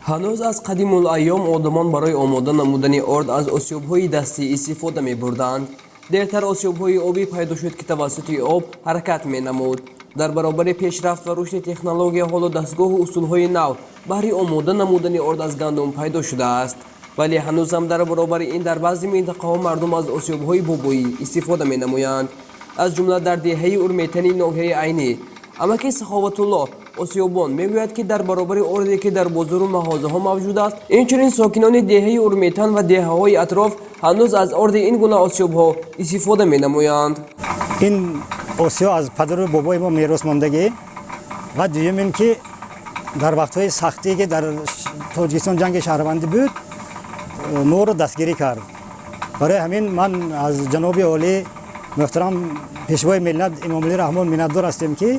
ҳанӯз аз қадимулайём одамон барои омода намудани орд аз осиёбҳои дастӣ истифода мебурданд. дертар осиёбҳои обӣ пайдо шуд, ки тавассути об ҳаракат менамуд. дар баробари пешрафт ва рушди технология ҳоло дастгоҳу усулҳои нав баҳри омода намудани орд аз гандум пайдо шудааст. вале ҳанӯзам дар баробари ин дар баъзи минтақаҳо мардум аз осиёбҳои бобоӣ истифода менамоянд. аз ҷумла дар деҳаи урметани ноҳияи айнӣ амаки саховатулло осиёбон мегӯяд, ки дар баробари орде, ки дар бозору маҳозаҳо мавҷуд аст, инчунин сокинони деҳаи урметан ва деҳаҳои атроф ҳанӯз аз орди ин гуна осиёбҳо истифода менамоянд. ин осиё аз падару бобои мо мерос мондагӣ ва дуюм ин ки дар вақтҳои сахтие ки дар Тоҷикистон ҷанги шаҳрвандӣ буд, моро дастгирӣ кард. барои ҳамин ман аз ҷаноби олӣ муҳтарам Пешвои миллат Эмомалӣ Раҳмон миннатдор ҳастем, ки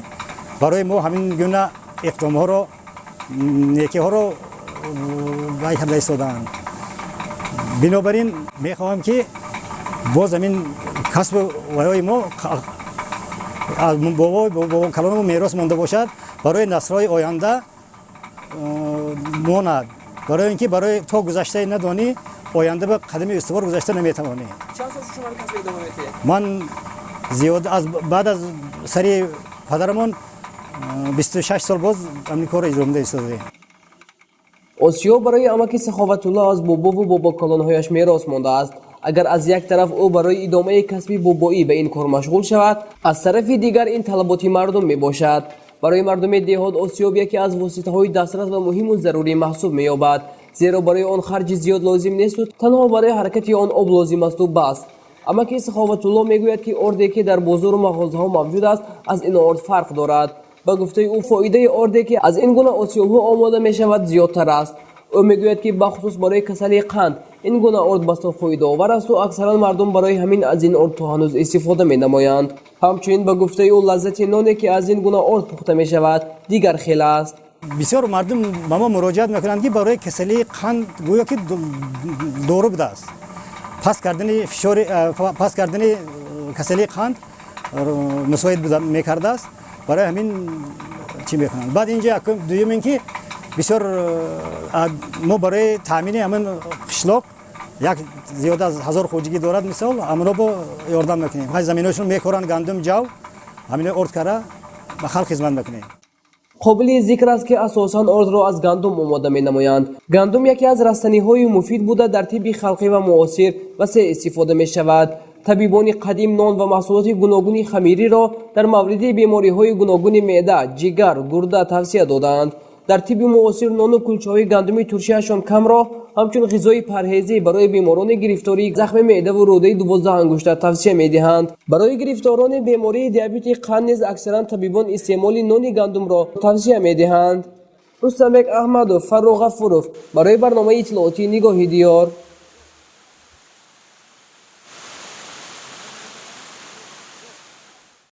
барои мо ҳамин гуна иқдомҳоро некиҳоро вай карда истодаанд. бинобар ин мехоҳам, ки боз ҳамин касбу ваёи мо аз калонамон мерос монда бошад, барои наслҳои оянда монад. барои ин ки барои то гузаштаи надонӣ оянда ба қадами устувор гузашта наметавонӣ. чанд сол шумо касб идома метавонед? ман зиёда баъд аз сари падарамон 26 сол боз ҳамин корро иҷро муда истодаем. осиё барои амаки саховатулло аз бобову бобокалонҳояш мерос мондааст. агар аз як тараф ӯ барои идомаи касби бобоӣ ба ин кор машғул шавад, аз тарафи дигар ин талаботи мардум мебошад. барои мардуми деҳот осиёб яке аз воситаҳои дастрас ва муҳиму зарурӣ маҳсуб меёбад, зеро барои он харҷи зиёд лозим несту, танҳо барои ҳаракати он об лозим асту бас. амаки саховатулло мегӯяд, ки орде, ки дар бозору мағозаҳо мавҷуд аст, аз ин орд фарқ дорад. ба гуфтаи ӯ фоидаи орде, ки аз ин гуна осиёбҳо омода мешавад, зиёдтар аст. ӯ мегӯяд, ки бахусус барои касали қанд ин гуна орд басто фоидаовар асту аксаран мардум барои ҳамин аз ин орд то ҳанӯз истифода менамоянд. ҳамчунин ба гуфтаи ӯ лаззати ноне, ки аз ин гуна орд пухта мешавад, дигар хел аст. бисёр мардум ба мо муроҷиат мекунанд, ки барои касалии қанд гӯё ки дору будааст. пас кардани касалии қанд мусоид мекардааст. барои ҳамин чӣ мекунанд. баъд инҷа дуюм ин ки бисёр мо барои таъмини ҳамин қишлоқ як зиёда аз 1000 хоҷигӣ дорад, мисол ҳамонҳо ёрдам мекунем. ҳай заминаҳошон мекоранд гандум, ҷав, ҳамин орд кара ба халқ хизмат мекунем. қобили зикр аст, ки асосан ордро аз гандум омода менамоянд. гандум яке аз растаниҳои муфид буда дар тибби халқӣ ва муосир васеъ истифода мешавад. табибони қадим нон ва маҳсулоти гуногуни хамириро дар мавриди бемориҳои гуногуни меъда, ҷигар, гурда тавсия доданд. дар тибби муосир нону кулчаҳои гандуми туршиашон камро ҳамчун ғизои парҳезӣ барои беморони гирифтории захми меъдаву рӯдаи 12 ангушта тавсия медиҳанд. барои гирифторони бемории диабети қанд низ аксаран табибон истеъмоли нони гандумро тавсия медиҳанд. рустамбек аҳмадов, фаррух ғафуров барои барномаи иттилооти нигоҳи диёр.